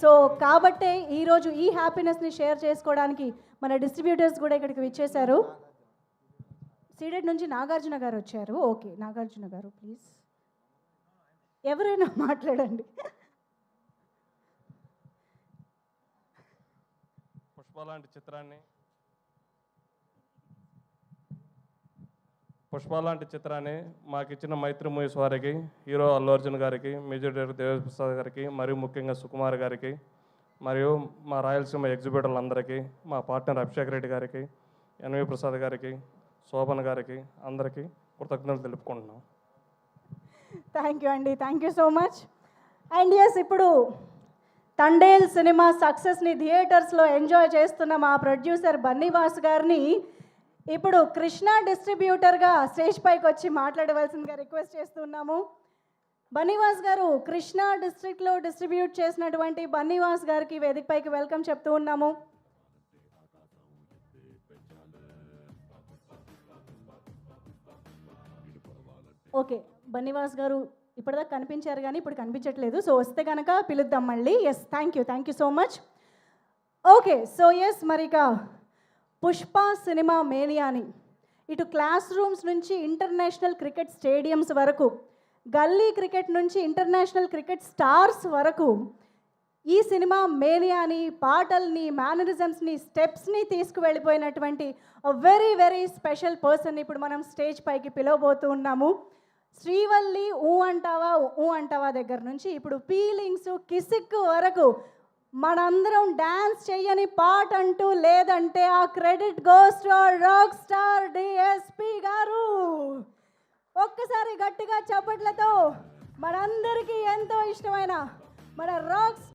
So కాబట్టే ఈరోజు ఈ హ్యాపీనెస్ని షేర్ చేసుకోవడానికి మన డిస్ట్రిబ్యూటర్స్ కూడా ఇక్కడికి విచ్చేశారు. సీడెడ్ నుంచి నాగార్జున గారు వచ్చారు. ఓకే, నాగార్జున గారు ప్లీజ్ ఎవరైనా మాట్లాడండి. పుష్ప లాంటి చిత్రాన్ని మాకు ఇచ్చిన మైత్రి మూవీస్ వారికి, హీరో అల్లు అర్జున్ గారికి, మ్యూజిక్ డైరెక్టర్ దేవప్రసాద్ గారికి, మరియు ముఖ్యంగా సుకుమార్ గారికి, మరియు మా రాయలసీమ ఎగ్జిబ్యూటర్లందరికీ, మా పార్ట్నర్ అభిషేక్ రెడ్డి గారికి, ఎన్వి ప్రసాద్ గారికి, శోభన్ గారికి, అందరికీ కృతజ్ఞతలు తెలుపుకుంటున్నాం. థ్యాంక్ యూ అండి, thank you so much. And yes, ఇప్పుడు తండేల్ సినిమా సక్సెస్ని థియేటర్స్లో ఎంజాయ్ చేస్తున్న మా ప్రొడ్యూసర్ బన్నీవాస్ గారిని ఇప్పుడు కృష్ణ డిస్ట్రిబ్యూటర్గా స్టేజ్ పైకి వచ్చి మాట్లాడవలసిందిగా రిక్వెస్ట్ చేస్తున్నాము. బన్నీవాస్ గారు, కృష్ణ డిస్ట్రిక్ట్లో డిస్ట్రిబ్యూట్ చేసినటువంటి బన్నీవాస్ గారికి వేదిక పైకి వెల్కమ్ చెప్తూ ఉన్నాము. ఓకే, బన్నీవాస్ గారు ఇప్పటిదాకా కనిపించారు కానీ ఇప్పుడు కనిపించట్లేదు. సో వస్తే కనుక పిలుద్దాం మళ్ళీ. Yes, thank you so much. Okay, so yes, మరి ఇక పుష్ప సినిమా మేనియాని ఇటు క్లాస్ రూమ్స్ నుంచి ఇంటర్నేషనల్ క్రికెట్ స్టేడియంస్ వరకు, గల్లీ క్రికెట్ నుంచి ఇంటర్నేషనల్ క్రికెట్ స్టార్స్ వరకు ఈ సినిమా మేనియాని, పాటల్ని, మేనరిజమ్స్ని, స్టెప్స్ని తీసుకువెళ్ళిపోయినటువంటి వెరీ వెరీ స్పెషల్ పర్సన్ ఇప్పుడు మనం స్టేజ్ పైకి పిలవబోతూ ఉన్నాము. శ్రీవల్లి ఊ అంటావా దగ్గర నుంచి ఇప్పుడు ఫీలింగ్స్, కిసిక్ వరకు మనందరం డ్యాన్స్ చెయ్యని పాట అంటూ లేదంటే ఆ credit goes to rock star DSP గారు. ఒక్కసారి గట్టిగా చప్పట్లతో మనందరికీ ఎంతో ఇష్టమైన మన రాక్